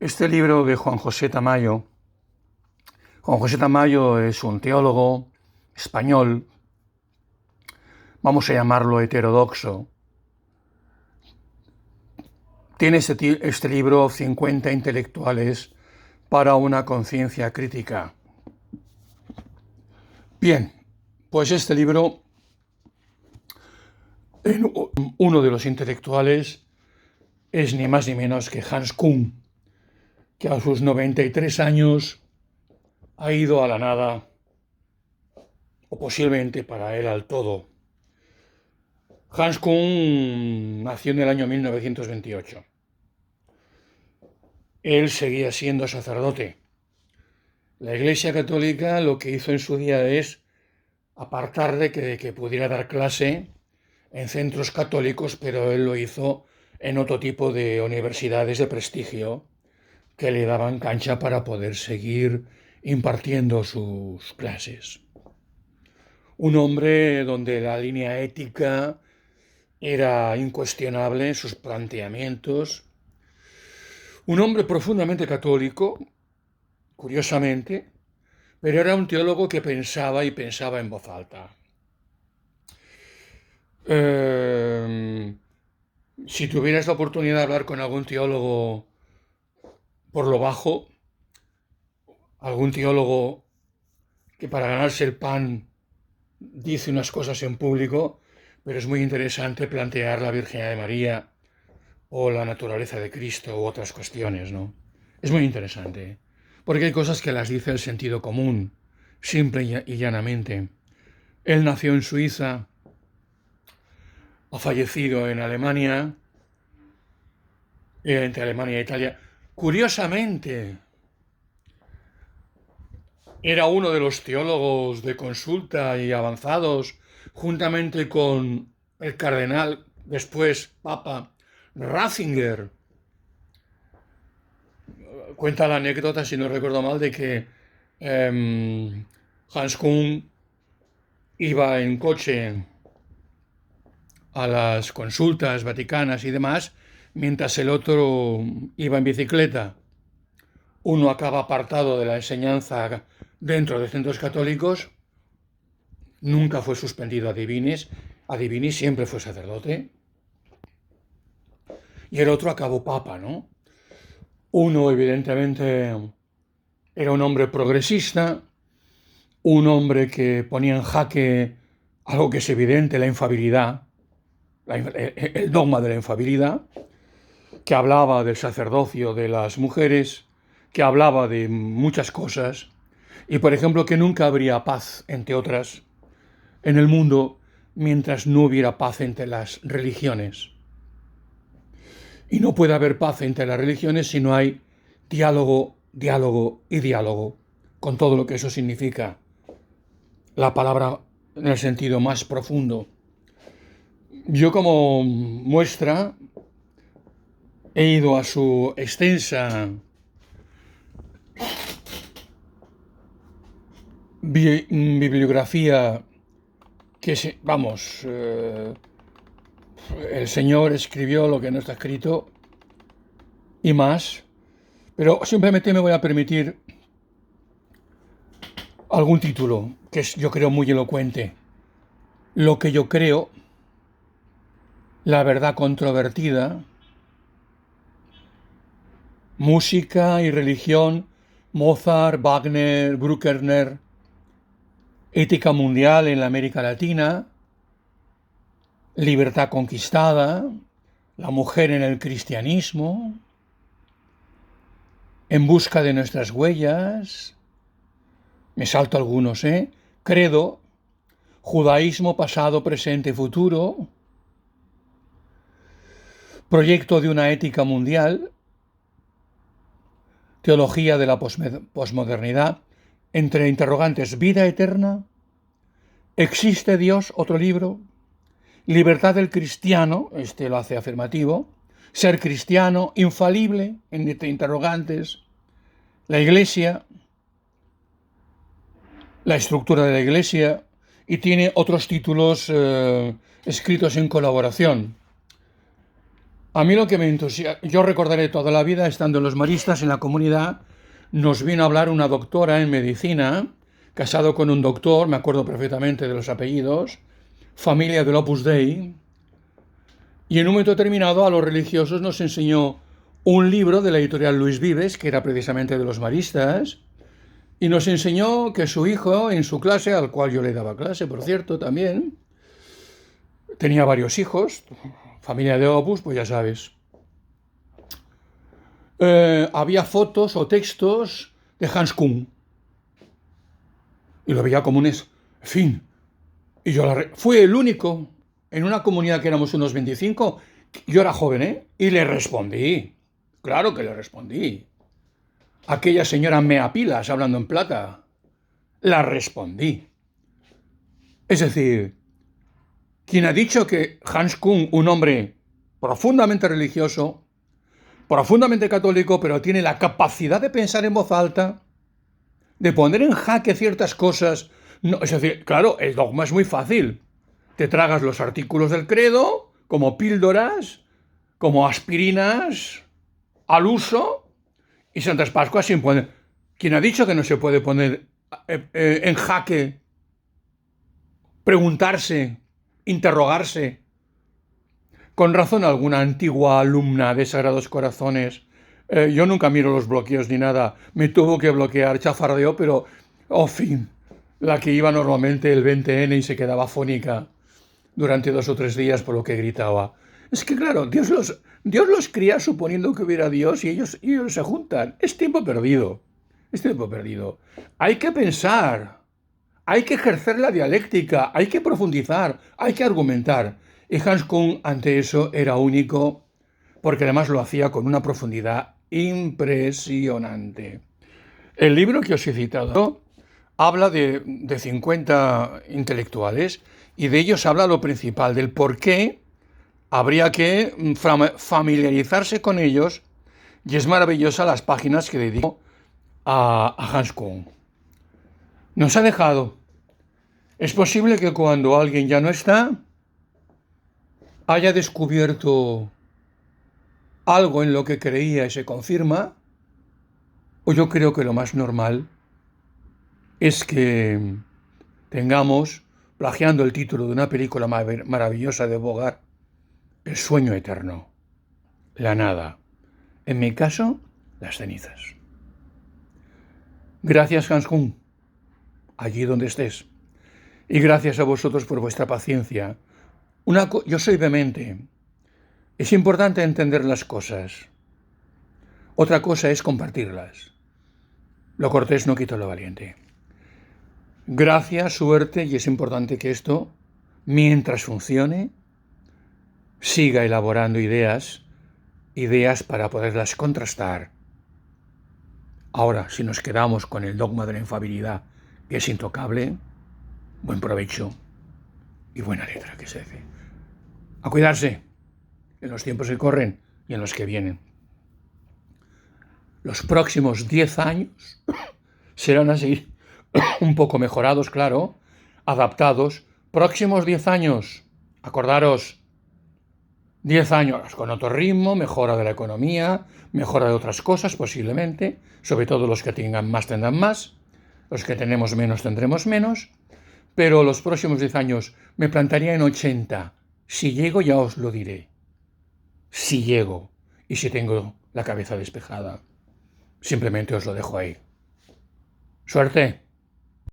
Este libro de Juan José Tamayo, Juan José Tamayo es un teólogo español, vamos a llamarlo heterodoxo. Tiene este libro 50 intelectuales para una conciencia crítica. Bien, pues este libro, uno de los intelectuales es ni más ni menos que Hans Kuhn, que a sus 93 años ha ido a la nada, o posiblemente para él al todo. Hans Kuhn nació en el año 1928. Él seguía siendo sacerdote. La Iglesia Católica lo que hizo en su día es apartarle de que pudiera dar clase en centros católicos, pero él lo hizo en otro tipo de universidades de prestigio que le daban cancha para poder seguir impartiendo sus clases. Un hombre donde la línea ética era incuestionable en sus planteamientos. Un hombre profundamente católico, curiosamente, pero era un teólogo que pensaba en voz alta. Si tuvieras la oportunidad de hablar con algún teólogo por lo bajo, algún teólogo que para ganarse el pan dice unas cosas en público, pero es muy interesante plantear la Virginidad de María o la naturaleza de Cristo u otras cuestiones, ¿no? Es muy interesante, porque hay cosas que las dice el sentido común, simple y llanamente. Él nació en Suiza, ha fallecido en Alemania, entre Alemania e Italia. Curiosamente, era uno de los teólogos de consulta y avanzados, juntamente con el cardenal, después Papa Ratzinger. Cuenta la anécdota, si no recuerdo mal, de que Hans Kuhn iba en coche a las consultas vaticanas y demás, mientras el otro iba en bicicleta. Uno acaba apartado de la enseñanza dentro de centros católicos, nunca fue suspendido a divinis siempre fue sacerdote, y el otro acabó papa, ¿no? Uno evidentemente era un hombre progresista, un hombre que ponía en jaque algo que es evidente, la infabilidad, el dogma de la infabilidad, que hablaba del sacerdocio de las mujeres, que hablaba de muchas cosas, y por ejemplo que nunca habría paz, entre otras, en el mundo mientras no hubiera paz entre las religiones. Y no puede haber paz entre las religiones si no hay diálogo, diálogo y diálogo, con todo lo que eso significa. La palabra en el sentido más profundo. Yo como muestra he ido a su extensa bibliografía que, el Señor escribió lo que no está escrito y más, pero simplemente me voy a permitir algún título que es, yo creo, muy elocuente. Lo que yo creo, la verdad controvertida, música y religión, Mozart, Wagner, Bruckner, ética mundial en la América Latina, libertad conquistada, la mujer en el cristianismo, en busca de nuestras huellas, me salto algunos, credo, judaísmo pasado, presente y futuro, proyecto de una ética mundial, teología de la posmodernidad, entre interrogantes, vida eterna, ¿existe Dios? Otro libro, libertad del cristiano, este lo hace afirmativo, ser cristiano, infalible, entre interrogantes, la Iglesia, la estructura de la Iglesia, y tiene otros títulos escritos en colaboración. A mí lo que me entusiasma, yo recordaré toda la vida estando en los maristas, en la comunidad, nos vino a hablar una doctora en medicina, casado con un doctor, me acuerdo perfectamente de los apellidos, familia del Opus Dei, y en un momento determinado a los religiosos nos enseñó un libro de la editorial Luis Vives, que era precisamente de los maristas, y nos enseñó que su hijo en su clase, al cual yo le daba clase, por cierto, también, tenía varios hijos, familia de Opus, pues ya sabes. Había fotos o textos de Hans Kuhn, y lo veía como en fin. Y yo fui el único en una comunidad que éramos unos 25, yo era joven, ¿eh? Y le respondí, claro que le respondí. Aquella señora Meapilas, hablando en plata, la respondí. Es decir, quien ha dicho que Hans Kuhn, un hombre profundamente religioso, profundamente católico, pero tiene la capacidad de pensar en voz alta, de poner en jaque ciertas cosas. No, es decir, claro, el dogma es muy fácil. Te tragas los artículos del credo como píldoras, como aspirinas al uso, y Santas Pascuas sin poner. ¿Quién ha dicho que no se puede poner en jaque, preguntarse, interrogarse? Con razón alguna antigua alumna de Sagrados Corazones, yo nunca miro los bloqueos ni nada, me tuvo que bloquear, chafardeó, pero, fin, la que iba normalmente el 20N y se quedaba fónica durante 2 o 3 días por lo que gritaba. Es que claro, Dios los cría suponiendo que hubiera Dios y ellos se juntan. Es tiempo perdido. Es tiempo perdido. Hay que pensar, hay que ejercer la dialéctica, hay que profundizar, hay que argumentar. Y Hans Kuhn ante eso era único, porque además lo hacía con una profundidad impresionante. El libro que os he citado habla de 50 intelectuales y de ellos habla lo principal, del por qué habría que familiarizarse con ellos, y es maravillosa las páginas que dedico a Hans Kuhn. Nos ha dejado. Es posible que cuando alguien ya no está, haya descubierto algo en lo que creía y se confirma, o yo creo que lo más normal es que tengamos, plagiando el título de una película maravillosa de Bogart, el sueño eterno, la nada. En mi caso, las cenizas. Gracias, Hans Kuhn, allí donde estés. Y gracias a vosotros por vuestra paciencia. Yo soy vehemente. Es importante entender las cosas. Otra cosa es compartirlas. Lo cortés no quita lo valiente. Gracias, suerte, y es importante que esto, mientras funcione, siga elaborando ideas para poderlas contrastar. Ahora, si nos quedamos con el dogma de la infalibilidad, que es intocable, buen provecho y buena letra, que se dice. A cuidarse en los tiempos que corren y en los que vienen. Los próximos 10 años serán así, un poco mejorados, claro, adaptados. Próximos 10 años, acordaros, 10 años con otro ritmo, mejora de la economía, mejora de otras cosas posiblemente, sobre todo los que tengan más tendrán más, los que tenemos menos tendremos menos, pero los próximos 10 años me plantaría en 80. Si llego ya os lo diré. Si llego y si tengo la cabeza despejada. Simplemente os lo dejo ahí. Suerte.